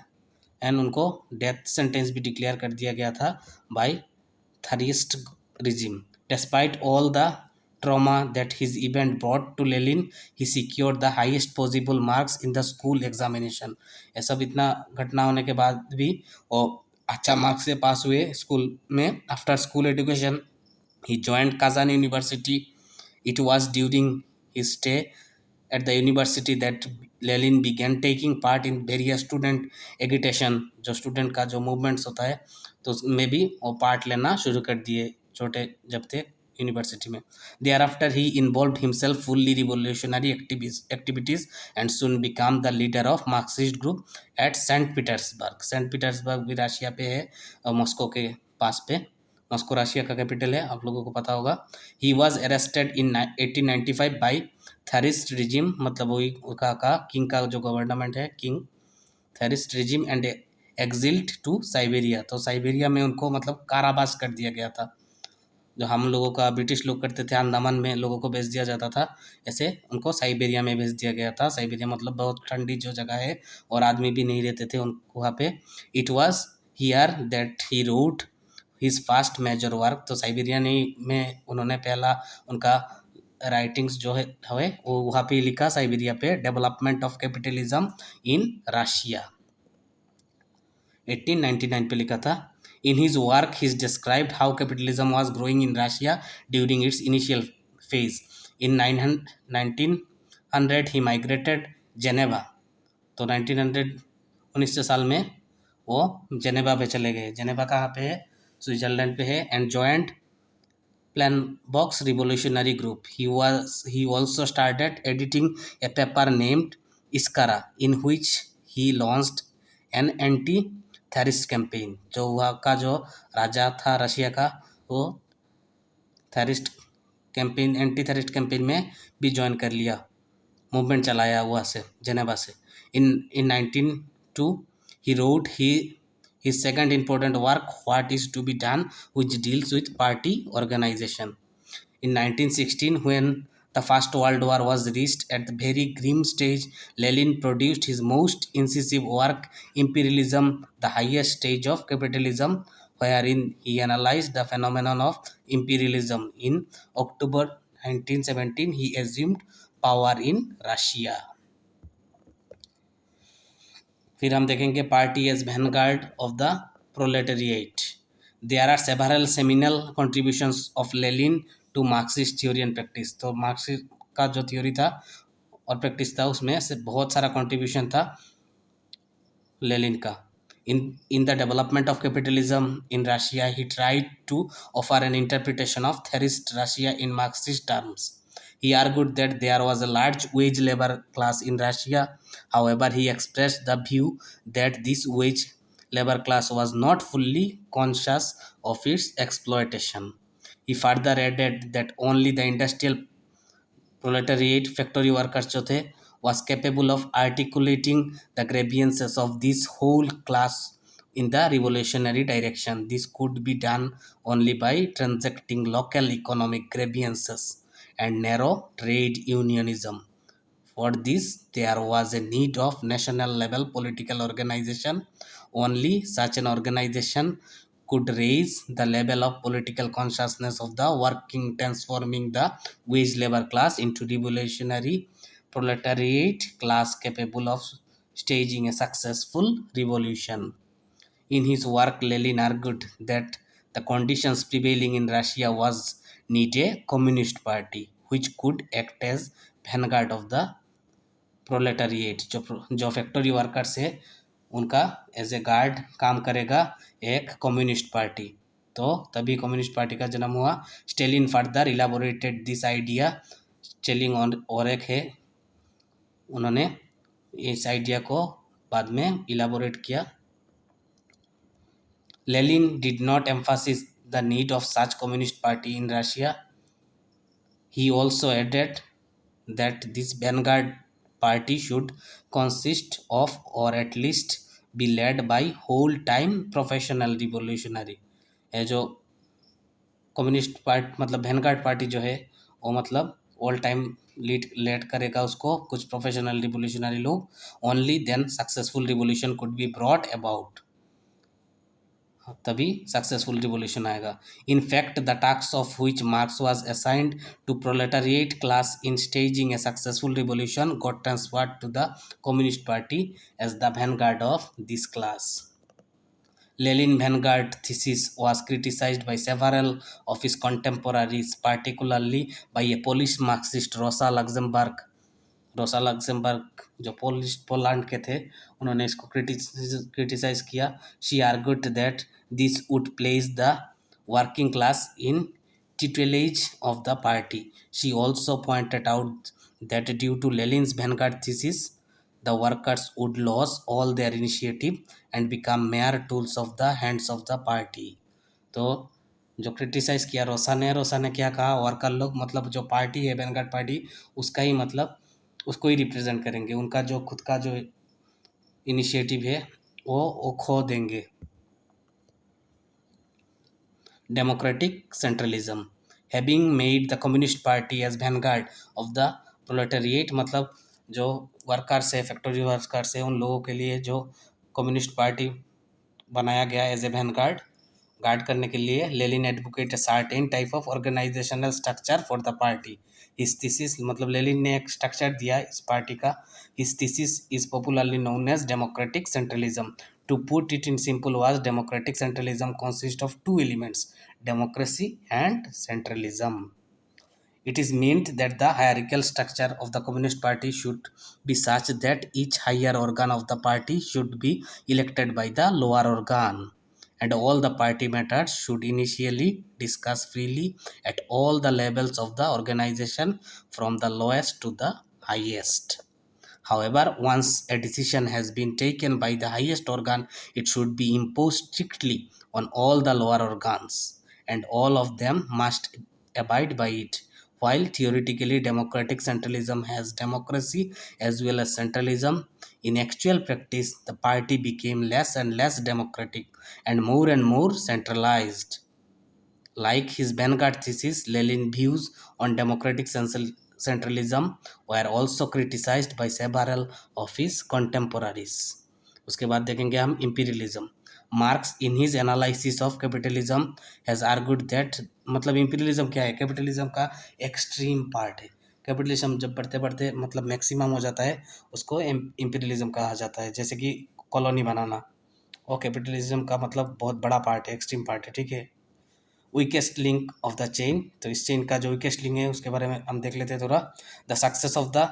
and उनको डेथ सेंटेंस भी डिक्लेयर कर दिया गया था by Tsarist regime. Despite all the trauma that his event brought to Lenin, he secured the highest possible marks in the school examination. ये सब इतना घटना होने के बाद भी वो अच्छा मार्क्स से पास हुए स्कूल में। After school education he joined Kazan University. It was during his stay at the university that Lenin began taking part in various student agitation, जो स्टूडेंट का जो मूवमेंट्स होता है तो उसमें भी वो पार्ट लेना शुरू कर दिए छोटे जब थे यूनिवर्सिटी में. Thereafter he involve himself fully revolutionary activities and soon become the leader of Marxist group at Saint Petersburg. Saint Petersburg भी रशिया पे है, मॉस्को के पास पे. मॉस्को रशिया का कैपिटल है, आप लोगों को पता होगा. He was arrested in 1895 by Tsarist regime, मतलब वही का किंग का जो गवर्नमेंट है, king Tsarist regime, and exiled to Siberia. तो साइबेरिया में उनको मतलब कारावास कर दिया गया था. जो हम लोगों का ब्रिटिश लोग करते थे, अंडमान में लोगों को भेज दिया जाता था, ऐसे उनको साइबेरिया में भेज दिया गया था. साइबेरिया मतलब बहुत ठंडी जो जगह है और आदमी भी नहीं रहते थे उन वहाँ पे. It was here that he wrote his first major work. तो साइबेरिया में उन्होंने पहला उनका राइटिंग्स जो है वो वहाँ पे लिखा, साइबेरिया पे, development of capitalism in Russia, 1899 पे लिखा था. In his work, he described how capitalism was growing in Russia during its initial phase. In 1900, he migrated Geneva. तो 1900 1900 साल में वो जेनेवा पे चले गए. जेनेवा कहाँ पे है? स्विट्जरलैंड पे है. And joint Planbox revolutionary group. He also started editing a paper named Iskara, in which he launched an anti-tharist campaign. जो वहाँ का जो राजा था रशिया का, वो theorist campaign, anti theorist campaign में भी ज्वाइन कर लिया, मूवमेंट चलाया वहाँ से, जेनेवा से. इन 1902 he wrote his second important work, What is to be Done, which deals with party organization. In 1916, when the First World War was reached at the very grim stage, Lenin produced his most incisive work, Imperialism, the highest stage of capitalism, wherein he analyzed the phenomenon of imperialism. In October 1917, he assumed power in Russia. फिर हम देखेंगे party as vanguard of the proletariat. There are several seminal contributions of Lenin to Marxist theory and practice. तो मार्क्सिस्ट का जो थ्योरी था और प्रैक्टिस था उसमें से बहुत सारा कॉन्ट्रीब्यूशन था लेनिन का. In the development of capitalism in Russia, he tried to offer an interpretation of Tsarist Russia in Marxist terms. He argued that there was a large wage labor class in Russia. However, he expressed the view that this wage labor class was not fully conscious of its exploitation. He further added that only the industrial proletariat, factory workers जो थे, was capable of articulating the grievances of this whole class in the revolutionary direction. This could be done only by transacting local economic grievances and narrow trade unionism. For this, there was a need of national level political organization. Only such an organization could raise the level of political consciousness of the working, transforming the wage labor class into revolutionary proletariat class capable of staging a successful revolution. In his work, Lenin argued that the conditions prevailing in Russia was need a communist party which could act as vanguard of the प्रोलेटरिएट. जो फैक्ट्री वर्कर्स है उनका एज ए गार्ड काम करेगा एक कम्युनिस्ट पार्टी. तो तभी कम्युनिस्ट पार्टी का जन्म हुआ. Stalin further elaborated this idea. Stalin और एक है, उन्होंने इस आइडिया को बाद में इलाबोरेट किया. Lenin did not Mphasis the need of such communist party in Russia. He also added that this vanguard party should consist of or at least be led by whole time professional revolutionary. ये जो कम्युनिस्ट पार्टी मतलब वैनगार्ड पार्टी जो है वो मतलब ऑल टाइम लीड करेगा उसको कुछ प्रोफेशनल रिवोल्यूशनरी लोग. Only then successful revolution could be brought about. तभी सक्सेसफुल रिवोल्यूशन आएगा. In fact the task of which Marx was assigned to proletariat class in staging a successful revolution got transferred to the communist party as the vanguard of this class. Lenin vanguard thesis was criticized by several of his contemporaries, particularly by a Polish Marxist Rosa Luxemburg. Rosa Luxemburg जो पोलैंड के थे, उन्होंने इसको क्रिटिसाइज किया. She argued that this would place the working class in tutelage of the party. She also pointed out that due to Lenin's vanguard thesis, the workers would lose all their initiative and become mere tools of the hands of the party. तो जो क्रिटिसाइज किया रोसा ने क्या कहा, वर्कर लोग मतलब जो पार्टी है वैनगार्ड पार्टी, उसका ही मतलब उसको ही रिप्रेजेंट करेंगे, उनका जो खुद का जो इनिशिएटिव है वो खो देंगे. Democratic centralism, having made the Communist Party as vanguard of the proletariat, मतलब जो वर्कर्स है, फैक्ट्री वर्कर्स है, उन लोगों के लिए जो कम्युनिस्ट पार्टी बनाया गया एज ए वैनगार्ड, गार्ड करने के लिए. Lenin advocate certain type of organisational structure for the party. His thesis, मतलब लेलिन ने एक स्ट्रक्चर दिया इस पार्टी का. His thesis is popularly known as democratic centralism. To put it in simple was democratic centralism consists of two elements, democracy and centralism. It is meant that the hierarchical structure of the Communist Party should be such that each higher organ of the party should be elected by the lower organ, and all the party matters should initially discuss freely at all the levels of the organization from the lowest to the highest. However, once a decision has been taken by the highest organ, it should be imposed strictly on all the lower organs, and all of them must abide by it. While theoretically democratic centralism has democracy as well as centralism, in actual practice the party became less and less democratic and more centralized. Like his vanguard thesis, Lenin's views on democratic centralism were also criticized by several of his contemporaries. उसके बाद देखेंगे हम imperialism. Marx in his analysis of capitalism has argued that, मतलब imperialism क्या है, capitalism का extreme part है. कैपिटलिज्म जब बढ़ते बढ़ते मतलब मैक्सिमम हो जाता है, उसको imperialism कहा जाता है. जैसे कि कॉलोनी बनाना, और कैपिटलिज्म का मतलब बहुत बड़ा पार्ट है, एक्सट्रीम पार्ट है. ठीक है. Weakest link of the chain, तो इस चेन का जो वीकेस्ट लिंक है उसके बारे में हम देख लेते हैं थोड़ा. The success of the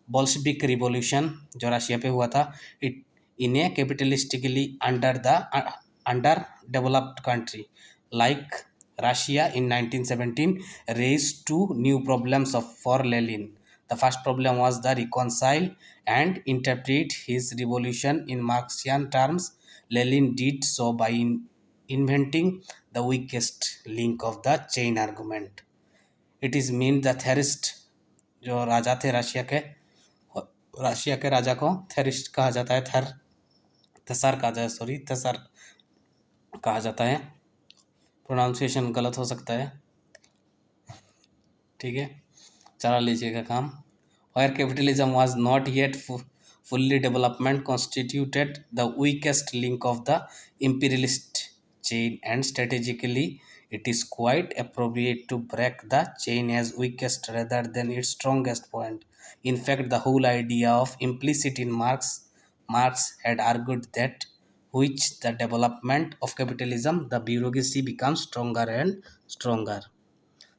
Bolshevik revolution जो रशिया पे हुआ था, it in a capitalistically underdeveloped country like Russia in 1917 raised two new problems for Lenin. The first problem was the reconcile and interpret his revolution in Marxian terms. Lenin did so by inventing the weakest link of the chain argument. It is mean the theorist जो राजा थे रशिया के राजा को थेरिस्ट कहा जाता है. थेसर कहा जाए, सॉरी, थेसर कहा जाता है. प्रोनाउंसिएशन गलत हो सकता है, ठीक है, चला लीजिएगा काम. Where capitalism was not yet fully development constituted the weakest link of the imperialist chain, and strategically it is quite appropriate to break the chain as weakest rather than its strongest point. In fact, the whole idea of implicit in Marx had argued that which the development of capitalism, the bureaucracy becomes stronger and stronger.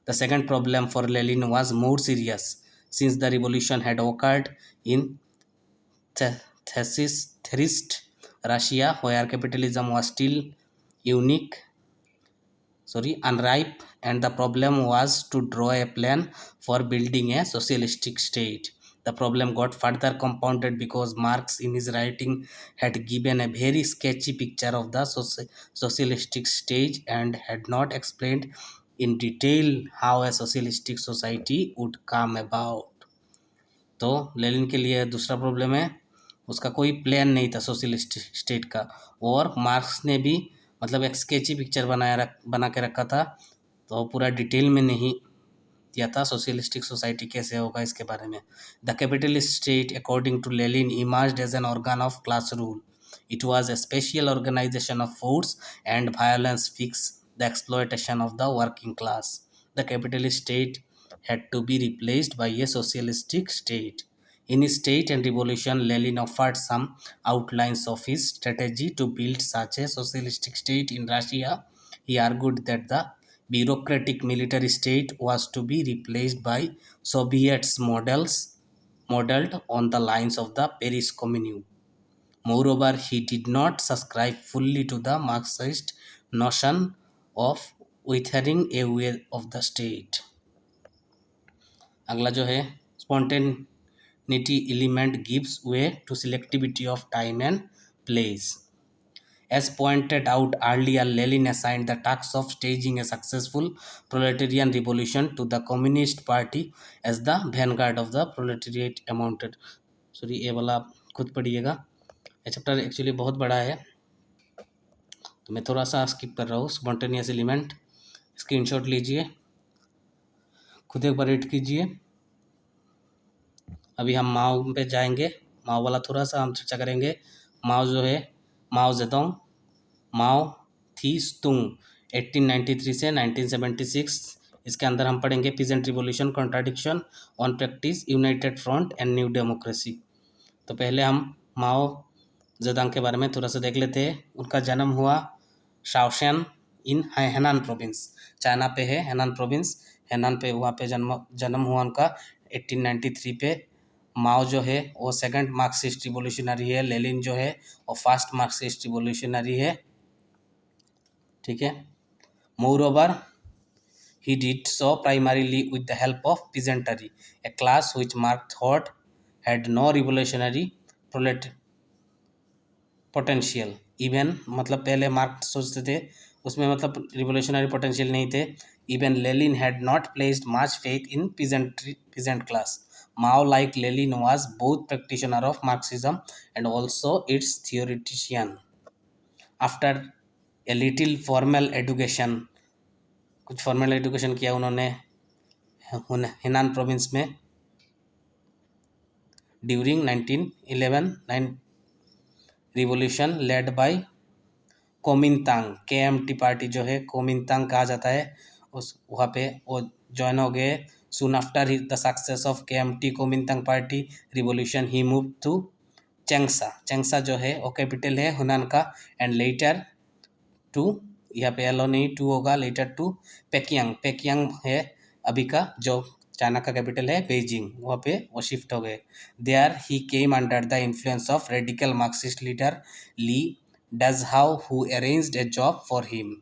The second problem for Lenin was more serious, since the revolution had occurred in Tsarist Russia, where capitalism was still unique, unripe, and the problem was to draw a plan for building a socialistic state. The problem got further compounded because Marx, in his writing, had given a very sketchy picture of the socialistic stage and had not explained in detail how a socialistic society would come about. तो लेनिन के लिए दूसरा प्रॉब्लम है, उसका कोई प्लान नहीं था सोशलिस्ट स्टेट का, और मार्क्स ने भी मतलब एक स्केची पिक्चर बना के रखा था, तो पूरा डिटेल में नहीं दिया था सोशलिस्टिक सोसाइटी कैसे होगा इसके बारे में. The capitalist state according to Lenin emerged as an organ of class rule. It was a special organization of force and violence fix the exploitation of the working class. The capitalist state had to be replaced by a socialistic state. In his State and Revolution, Lenin offered some outlines of his strategy to build such a socialistic state in Russia. He argued that the bureaucratic military state was to be replaced by Soviet's models modeled on the lines of the Paris Commune. Moreover, he did not subscribe fully to the Marxist notion of withering away of the state. अगला जो है spontaneity element gives way to selectivity of time and place. As pointed out earlier, Lenin assigned the task of staging a successful proletarian revolution to the Communist Party as the vanguard of the proletariat amounted. Sorry, ये वाला खुद पढ़िएगा, ये चैप्टर एक्चुअली बहुत बड़ा है तो मैं थोड़ा सा स्किप कर रहा हूँ. स्पॉन्टेनियस एलिमेंट, स्क्रीनशॉट लीजिए, खुद एक बार रीड कीजिए. अभी हम माओ पे जाएंगे, माओ वाला थोड़ा सा हम चर्चा करेंगे. माओ जो है, माओ जेडोंग, माओ थी तुंग 1893 से 1976. इसके अंदर हम पढ़ेंगे peasant revolution, contradiction on practice, United front end new democracy. तो पहले हम माओ जेडोंग के बारे में थोड़ा सा देख लेते हैं. उनका जन्म हुआ शाओशेन इन हेनान प्रोविंस, चाइना पे है हेनान प्रोविंस, हेनान पे वहाँ पे जन्म हुआ उनका 1893 पे. माओ जो है वो सेकंड मार्क्सिस्ट रिवोल्यूशनरी है, लेनिन जो है वो फर्स्ट मार्क्सिस्ट रिवोल्यूशनरी है. ठीक है. Moreover he did so primarily with the help of peasantry, a class which Marx thought had no revolutionary potential. Even मतलब पहले मार्क्स सोचते थे उसमें मतलब रिवोल्यूशनरी पोटेंशियल नहीं थे. Even Lenin had not placed much faith in peasant class. Mao, like Lenin, was both practitioner of Marxism and also its theoretician. After a little formal education, कुछ फॉर्मल एजुकेशन किया उन्होंने हेनान प्रोविंस में during 1911 revolution led by Kuomintang. KMT party जो है कोमिंतांग कहा जाता है, उस वहाँ पे वो ज्वाइन हो गए. Soon after the success of KMT Kuomintang party revolution he move to Changsha. Changsha जो है वो कैपिटल है हुनान का. एंड लेटर टू, यहाँ पे एलो नहीं टू होगा, लेटर टू पेकियांग. पेकियांग है अभी का जो चाइना का कैपिटल है बेजिंग, वहाँ पे वो शिफ्ट हो गए. There he came under the influence of radical Marxist leader Li Dazhao who arranged a job for him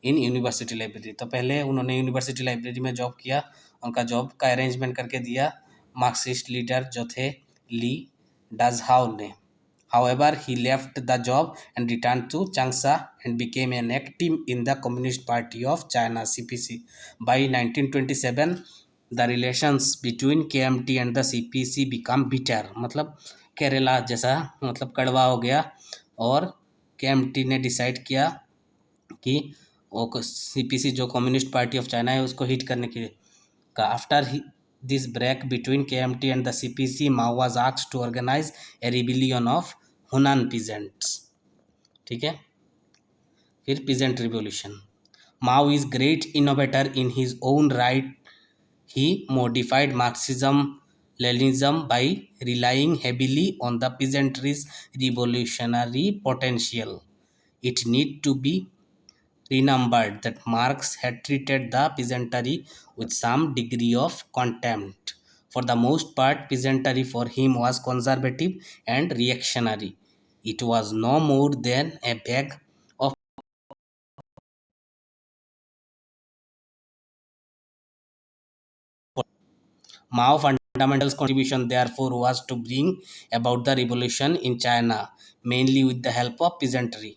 in university library. तो पहले उन्होंने यूनिवर्सिटी लाइब्रेरी में जॉब किया, उनका जॉब का अरेंजमेंट करके दिया मार्क्सिस्ट लीडर जो थे ली डजहाउ ने. However, he left the job and returned to Changsha and became an active in the Communist Party of China (CPC). By 1927, the relations between KMT and the CPC become bitter. मतलब केरला जैसा, मतलब कड़वा हो गया. और KMT ने डिसाइड किया कि वो CPC जो कम्युनिस्ट पार्टी ऑफ चाइना है उसको हिट करने के लिए का. After this break between KMT and the CPC, Mao was asked to organize a rebellion of Hunan peasants. ठीक है. फिर peasant revolution. Mao is great innovator in his own right. He modified Marxism Leninism by relying heavily on the peasantry's revolutionary potential. It need to be remembered that Marx had treated the peasantry with some degree of contempt. For the most part, peasantry for him was conservative and reactionary. It was no more than a bag of Mao's fundamental contribution, therefore, was to bring about the revolution in China, mainly with the help of peasantry.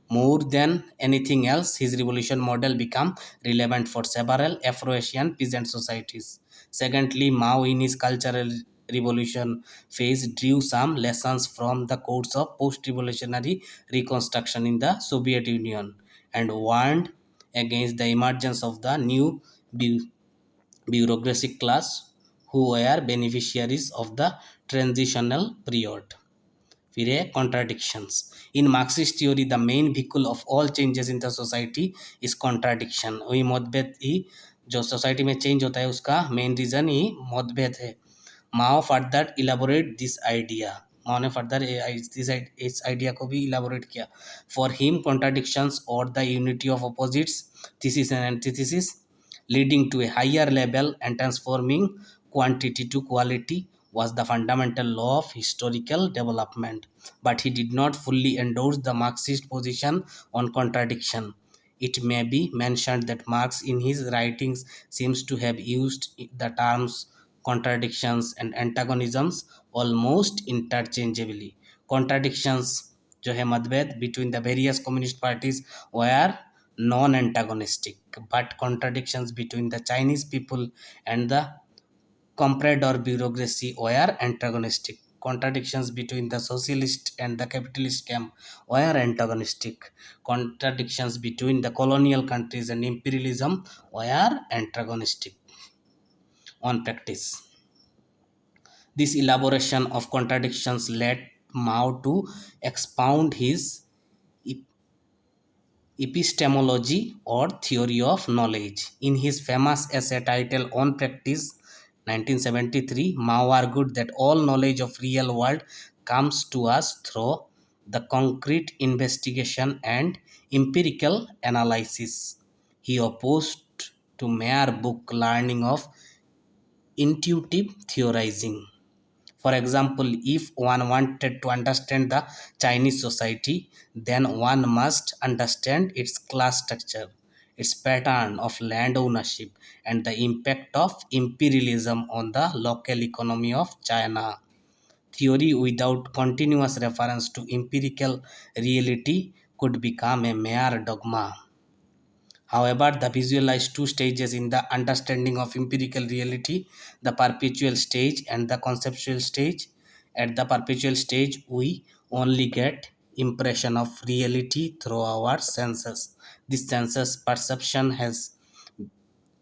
More than anything else, his revolution model became relevant for several Afro-Asian peasant societies. Secondly, Mao in his cultural revolution phase drew some lessons from the course of post-revolutionary reconstruction in the Soviet Union and warned against the emergence of the new bureaucratic class who were beneficiaries of the transitional period. फिर है contradictions. In Marxist theory the main vehicle of all changes in the society is contradiction. वही मतभेद ही जो सोसाइटी में चेंज होता है उसका मेन रीजन ही मतभेद है. माओ फर्दर इलाबोरेट दिस आइडिया. माओ ने फर्दर इस आइडिया को भी इलाबोरेट किया. फॉर हिम कॉन्ट्राडिक्शंस और the unity of opposites, thesis and antithesis, leading to a higher level and transforming quantity to quality was the fundamental law of historical development, but he did not fully endorse the Marxist position on contradiction. It may be mentioned that Marx in his writings seems to have used the terms contradictions and antagonisms almost interchangeably. Contradictions जो है मतभेद between the various communist parties were non-antagonistic, but contradictions between the Chinese people and the comprador bureaucracy were antagonistic. Contradictions between the socialist and the capitalist camp were antagonistic. Contradictions between the colonial countries and imperialism were antagonistic on practice. This elaboration of contradictions led Mao to expound his epistemology or theory of knowledge. In his famous essay titled On Practice 1973, Mao argued that all knowledge of real world comes to us through the concrete investigation and empirical analysis. He opposed to mere book learning of intuitive theorizing. For example, if one wanted to understand the Chinese society, then one must understand its class structure, its pattern of land ownership, and the impact of imperialism on the local economy of China. Theory without continuous reference to empirical reality could become a mere dogma. However, the visualized two stages in the understanding of empirical reality, the perpetual stage and the conceptual stage. At the perpetual stage, we only get impression of reality through our senses. This senses perception has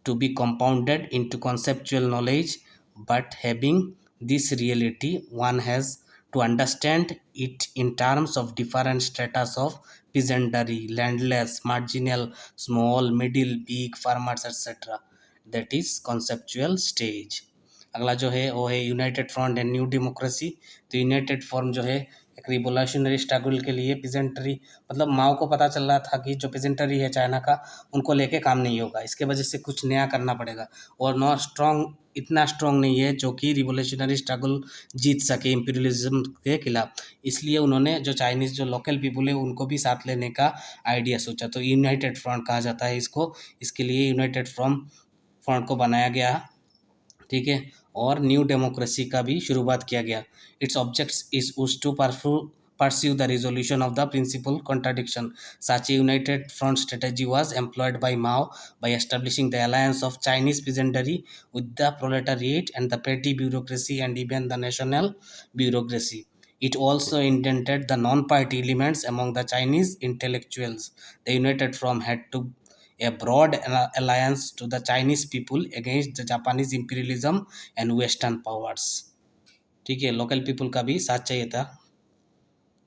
to be compounded into conceptual knowledge, but having this reality, one has to understand it in terms of different status of peasantry, landless, marginal, small, middle, big, farmers, etc. That is conceptual stage. अगला जो है वो है United front end new democracy. तो यूनाइटेड फ्रंट जो है एक रिवोल्यूशनरी स्ट्रगल के लिए पिजेंट्री, मतलब माओ को पता चल रहा था कि जो पिजेंट्री है चाइना का उनको लेके काम नहीं होगा, इसके वजह से कुछ नया करना पड़ेगा। और नॉट स्ट्रॉन्ग, इतना स्ट्रॉन्ग नहीं है जो कि रिवोल्यूशनरी स्ट्रगल जीत सके इम्पीरियलिज्म के खिलाफ। इसलिए उन्होंने जो चाइनीज़ जो लोकल पीपल है उनको भी साथ लेने का आइडिया सोचा, तो यूनाइटेड फ्रंट कहा जाता है इसको। इसके लिए यूनाइटेड फ्रंट को बनाया गया, ठीक है। और न्यू डेमोक्रेसी का भी शुरुआत किया गया। Its objects is to pursue the resolution of the principal contradiction. Such a united front strategy was employed by Mao by establishing the alliance of Chinese peasantry with the proletariat and the petty bureaucracy and even the national bureaucracy. It also indented the non-party elements among the Chinese intellectuals. The United Front had to a broad alliance to the Chinese people against the Japanese imperialism and Western powers. ठीक है, लोकल पीपल का भी साथ चाहिए था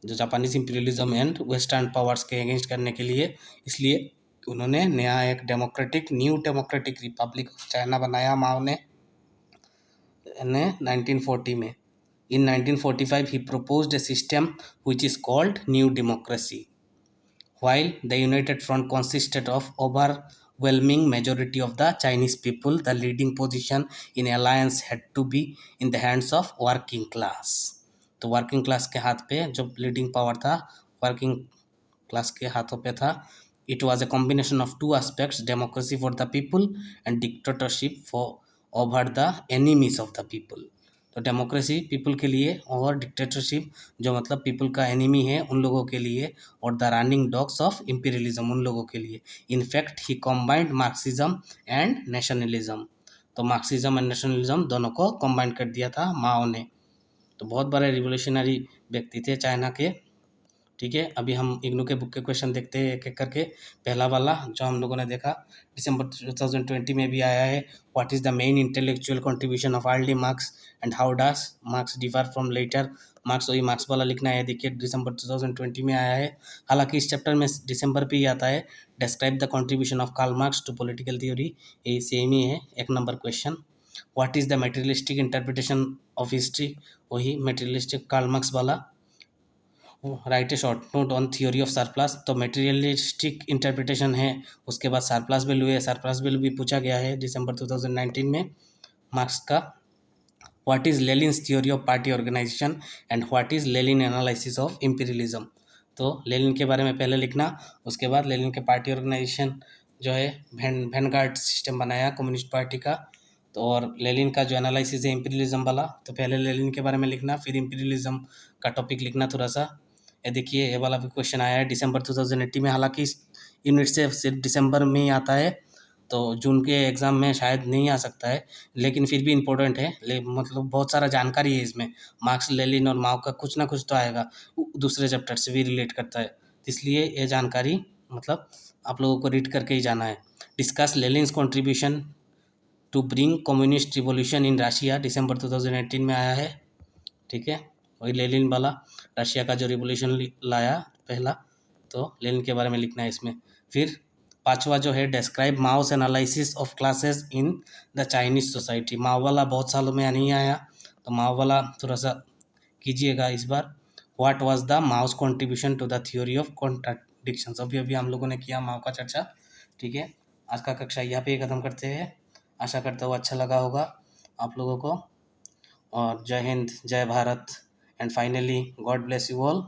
जो Japanese imperialism and western powers के अगेंस्ट करने के लिए। इसलिए उन्होंने नया एक new democratic Republic of China बनाया माओ ने 1940 में। इन 1945 ही proposed a system which is called New Democracy. While the United Front consisted of overwhelming majority of the Chinese people, the leading position in alliance had to be in the hands of working class. तो वर्किंग क्लास के हाथ पे जो लीडिंग पावर था वर्किंग क्लास के हाथों पे था। It was a combination of two aspects, democracy for the people and dictatorship for over the enemies of the people. तो डेमोक्रेसी पीपल के लिए और डिक्टेटरशिप जो मतलब पीपल का एनिमी है उन लोगों के लिए, और the running dogs of imperialism उन लोगों के लिए। In fact he combined Marxism and nationalism. तो मार्क्सिज्म एंड नेशनलिज्म दोनों को कॉम्बाइन कर दिया था माओ ने। तो बहुत बड़े रिवोल्यूशनरी व्यक्ति थे चाइना के, ठीक है। अभी हम इग्नू के बुक के क्वेश्चन देखते हैं एक एक करके। पहला वाला जो हम लोगों ने देखा दिसंबर 2020 में भी आया है, what is the main intellectual contribution of early Marx and how does Marx differ from later Marx. वही मार्क्स वाला लिखना है, देखिए दिसंबर 2020 में आया है। हालांकि इस चैप्टर में दिसंबर पे ही आता है, describe the contribution of Karl Marx to political theory, ये सेम ही है। एक number question, what is the materialistic interpretation of history, वही मटेरियलिस्टिक कार्ल मार्क्स वाला। Write a short note on theory of surplus, तो मटेरियलिस्टिक इंटरप्रिटेशन है। उसके बाद सरप्लस वैल्यू है, सरप्लस वैल्यू भी पूछा गया है दिसंबर 2019 में मार्क्स का। What is Lenin's theory of party organization and what is Lenin analysis of imperialism. तो लेनिन के बारे में पहले लिखना, उसके बाद लेनिन के पार्टी ऑर्गेनाइजेशन जो है वैनगार्ड सिस्टम बनाया कम्युनिस्ट पार्टी का। तो और लेनिन का जो एनालिसिस है इम्पीरियलिज्म वाला, तो पहले लेनिन के बारे में लिखना, फिर इम्पीरियलिज्म का टॉपिक लिखना थोड़ा सा। ये देखिए ये वाला भी क्वेश्चन आया है दिसंबर 2018 में, हालांकि इस यूनिट से सिर्फ दिसंबर में ही आता है, तो जून के एग्ज़ाम में शायद नहीं आ सकता है, लेकिन फिर भी इम्पोर्टेंट है। मतलब बहुत सारा जानकारी है इसमें, मार्क्स लेनिन और माओ का कुछ ना कुछ तो आएगा, दूसरे चैप्टर से भी रिलेट करता है, इसलिए ये जानकारी मतलब आप लोगों को रीड करके ही जाना है। Discuss Lenin's contribution to bring communist revolution in Russia, दिसंबर 2018 में आया है। ठीक है, वही लेनिन वाला, रशिया का जो रिवॉल्यूशन लाया पहला, तो लेनिन के बारे में लिखना है इसमें। फिर पांचवा जो है describe Mao's analysis of classes in the Chinese society. Mao वाला बहुत सालों में नहीं आया, तो माओ वाला थोड़ा सा कीजिएगा इस बार। What was the Mao's contribution to the theory of contradictions, अभी अभी हम लोगों ने किया माओ का चर्चा। ठीक है, आज का कक्षा यहाँ पे ख़त्म करते हैं। आशा करता हूँ अच्छा लगा होगा आप लोगों को, और जय हिंद, जय Bharat, and finally God bless you all.